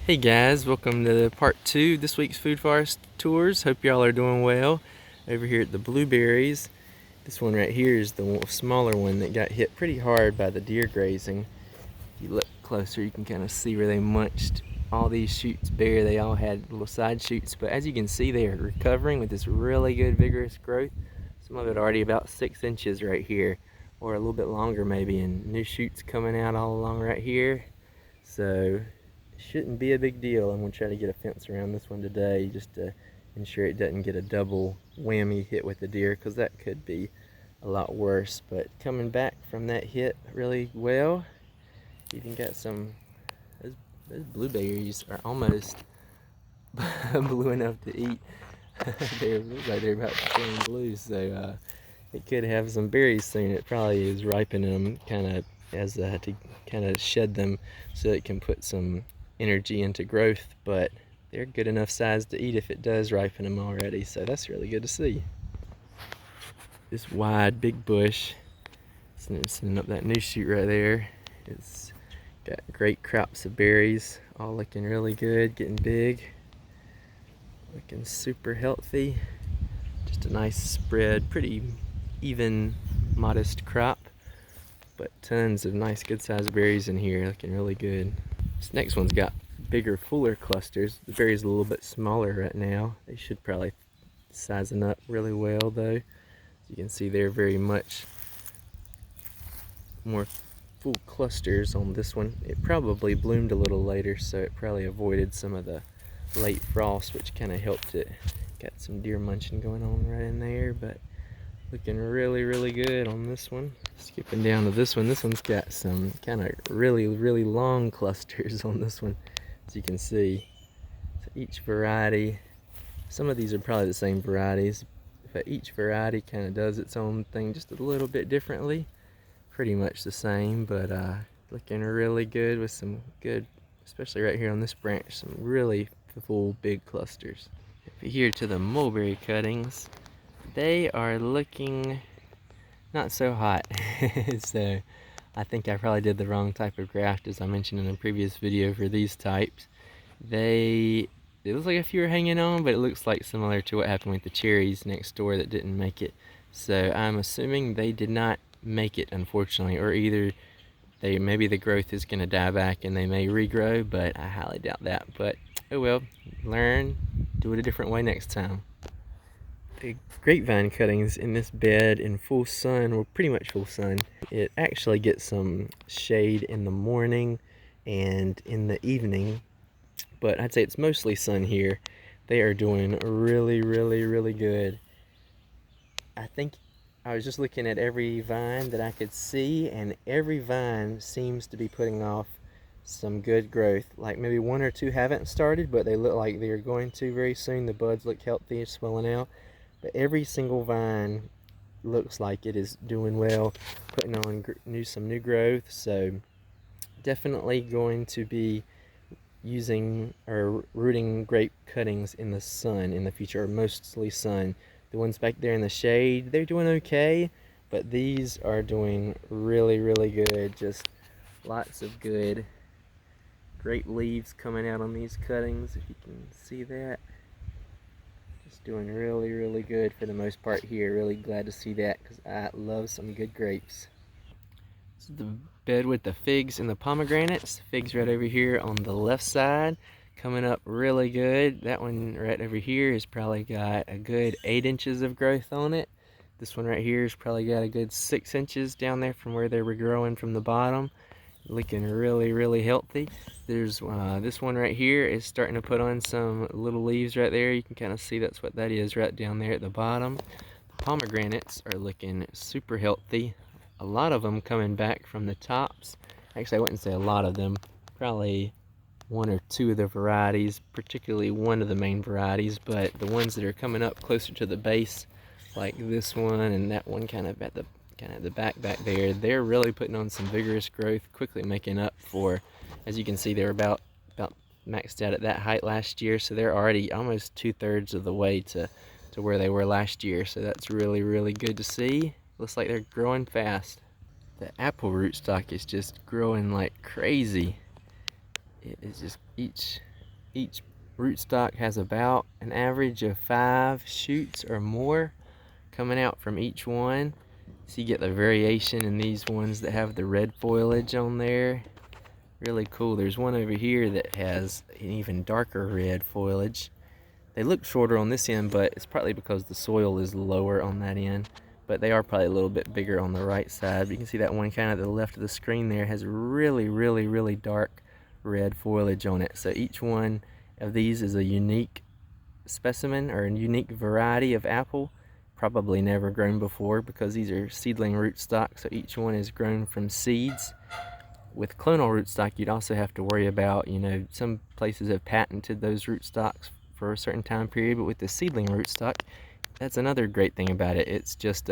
Hey guys, welcome to part 2 of this week's Food Forest Tours. Hope y'all are doing well over here at the Blueberries. This one right here is the smaller one that got hit pretty hard by the deer grazing. If you look closer, you can kind of see where they munched all these shoots bare. They all had little side shoots, but as you can see, they are recovering with this really good vigorous growth. Some of it already about 6 inches right here, or a little bit longer maybe, and new shoots coming out all along right here. So shouldn't be a big deal. I'm going to try to get a fence around this one today just to ensure it doesn't get a double whammy hit with the deer, because that could be a lot worse. But coming back from that hit really well. Even got some, those blueberries are almost blue enough to eat. They look like they're about to turn blue, so it could have some berries soon. It probably is ripening them kind of as to kind of shed them so it can put some energy into growth, but they're good enough size to eat if it does ripen them already, so that's really good to see. This wide big bush, sending up that new shoot right there, it's got great crops of berries, all looking really good, getting big, looking super healthy. Just a nice spread, pretty even, modest crop, but tons of nice good sized berries in here, looking really good. This next one's got bigger, fuller clusters. The berries are a little bit smaller right now. They should probably sizing up really well though. As you can see, they're very much more full clusters on this one. It probably bloomed a little later, so it probably avoided some of the late frost, which kind of helped it. Got some deer munching going on right in there, but looking really good on this one. Skipping down to this one. This one's got some kind of really long clusters on this one, as you can see. So each variety, some of these are probably the same varieties, but each variety kind of does its own thing just a little bit differently. Pretty much the same, but looking really good with some good, especially right here on this branch, some really full big clusters. If you hear to the mulberry cuttings, they are looking not so hot. So I think I probably did the wrong type of graft, as I mentioned in a previous video for these types. It looks like a few are hanging on, but it looks like similar to what happened with the cherries next door that didn't make it. So I'm assuming they did not make it, unfortunately, or either maybe the growth is going to die back and they may regrow, but I highly doubt that. But oh well, learn, do it a different way next time. The grapevine cuttings in this bed in full sun, or pretty much full sun, it actually gets some shade in the morning and in the evening, but I'd say it's mostly sun here. They are doing really good. I think I was just looking at every vine that I could see, and every vine seems to be putting off some good growth. Like maybe one or two haven't started, but they look like they're going to very soon. The buds look healthy, swelling out. But every single vine looks like it is doing well, putting on some new growth. So definitely going to be using or rooting grape cuttings in the sun in the future, or mostly sun. The ones back there in the shade, they're doing okay, but these are doing really good. Just lots of good grape leaves coming out on these cuttings, if you can see that. Doing really good for the most part here. Really glad to see that, because I love some good grapes. This is the bed with the figs and the pomegranates. Figs right over here on the left side, coming up really good. That one right over here has probably got a good 8 inches of growth on it. This one right here has probably got a good 6 inches down there from where they were growing from the bottom. Looking really healthy. There's this one right here is starting to put on some little leaves right there. You can kind of see that's what that is right down there at the bottom. The pomegranates are looking super healthy. A lot of them coming back from the tops. Actually, I wouldn't say a lot of them. Probably one or two of the varieties, particularly one of the main varieties, but the ones that are coming up closer to the base, like this one and that one kind of at the back there, they're really putting on some vigorous growth, quickly making up for, as you can see, they were about maxed out at that height last year, so they're already almost 2/3 of the way to where they were last year. So that's really good to see. Looks like they're growing fast. The apple rootstock is just growing like crazy. It is just Each rootstock has about an average of 5 shoots or more coming out from each one. So you get the variation in these ones that have the red foliage on there. Really cool. There's one over here that has an even darker red foliage. They look shorter on this end, but it's partly because the soil is lower on that end. But they are probably a little bit bigger on the right side. But you can see that one kind of to the left of the screen there has really dark red foliage on it. So each one of these is a unique specimen or a unique variety of apple, probably never grown before because these are seedling rootstock, so each one is grown from seeds. With clonal rootstock, you'd also have to worry about, some places have patented those rootstocks for a certain time period, but with the seedling rootstock, that's another great thing about it. It's just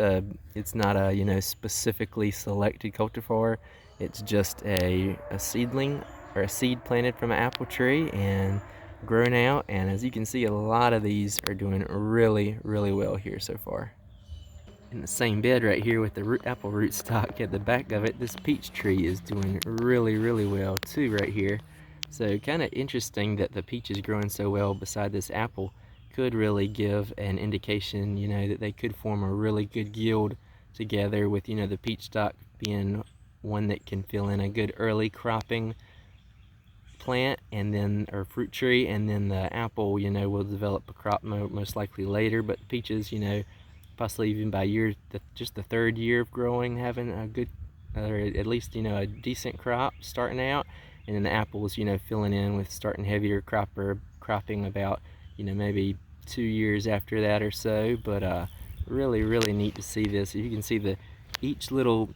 it's not a specifically selected cultivar. It's just a seedling or a seed planted from an apple tree and grown out. And as you can see, a lot of these are doing really well here so far. In the same bed right here with the apple rootstock at the back of it, this peach tree is doing really well too right here. So kind of interesting that the peach is growing so well beside this apple. Could really give an indication, that they could form a really good yield together with, the peach stock being one that can fill in a good early cropping plant and then or fruit tree, and then the apple, will develop a crop most likely later. But peaches, possibly even by just the third year of growing, having a good, or at least, a decent crop starting out. And then the apples, filling in with starting heavier cropping about, maybe 2 years after that or so. But really neat to see this. You can see each little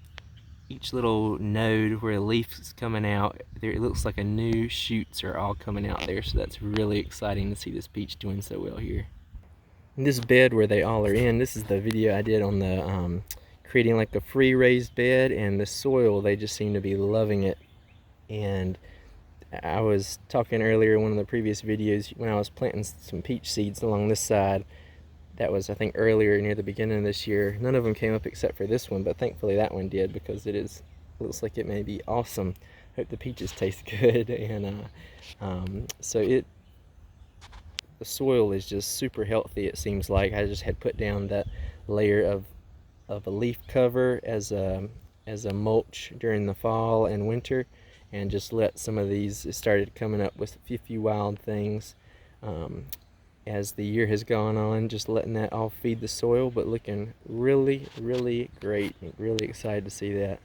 node where a leaf is coming out there, it looks like a new shoots are all coming out there. So that's really exciting to see this peach doing so well here. In this bed where they all are in, this is the video I did on the creating like a free raised bed, and the soil, they just seem to be loving it. And I was talking earlier in one of the previous videos when I was planting some peach seeds along this side. That was, I think, earlier near the beginning of this year. None of them came up except for this one, but thankfully that one did, because looks like it may be awesome. Hope the peaches taste good. And the soil is just super healthy, it seems like. I just had put down that layer of a leaf cover as a mulch during the fall and winter, and just let some of these started coming up with a few wild things as the year has gone on, just letting that all feed the soil, but looking really great. Really excited to see that.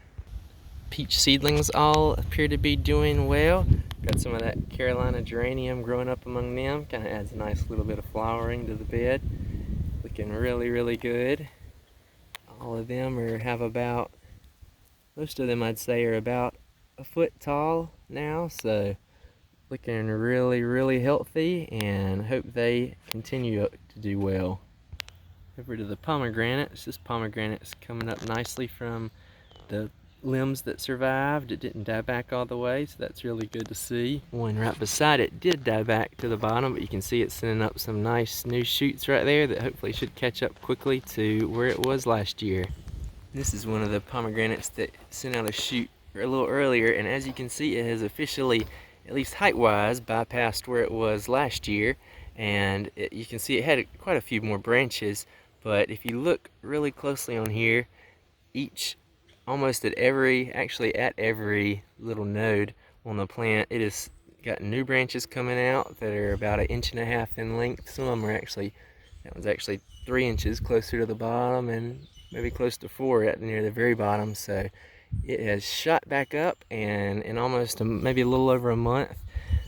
Peach seedlings all appear to be doing well. Got some of that Carolina geranium growing up among them. Kind of adds a nice little bit of flowering to the bed. Looking really good. All of them most of them I'd say are about a foot tall now. So looking really healthy, and hope they continue to do well. Over to the pomegranates. This pomegranate is coming up nicely from the limbs that survived. It didn't die back all the way, so that's really good to see. One right beside it did die back to the bottom, but you can see it's sending up some nice new shoots right there that hopefully should catch up quickly to where it was last year. This is one of the pomegranates that sent out a shoot a little earlier, and as you can see, it has officially, at least height-wise, bypassed where it was last year. And you can see it had quite a few more branches, but if you look really closely on here, almost at every little node on the plant, it has got new branches coming out that are about 1.5 inches in length. Some of them are that was actually 3 inches closer to the bottom, and maybe close to 4 at near the very bottom. So it has shot back up, and in almost maybe a little over a month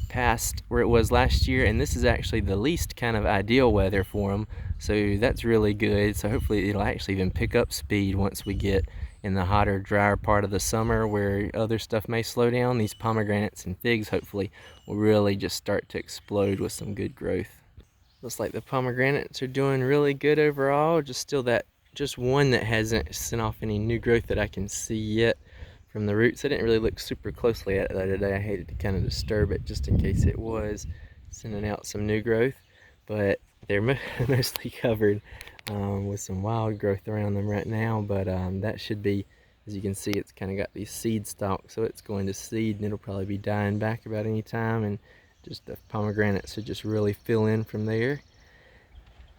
past where it was last year. And this is actually the least kind of ideal weather for them, so that's really good. So hopefully it'll actually even pick up speed once we get in the hotter, drier part of the summer where other stuff may slow down. These pomegranates and figs hopefully will really just start to explode with some good growth. Looks like the pomegranates are doing really good overall. Just one that hasn't sent off any new growth that I can see yet from the roots. I didn't really look super closely at it the other day. I hated to kind of disturb it just in case it was sending out some new growth, but they're mostly covered with some wild growth around them right now. But that should be, as you can see, it's kind of got these seed stalks, so it's going to seed, and it'll probably be dying back about any time. And Just the pomegranates would just really fill in from there.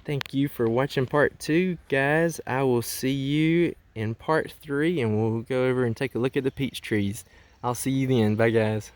Thank you for watching part 2, guys. I will see you in part 3, and we'll go over and take a look at the peach trees. I'll see you then. Bye, guys.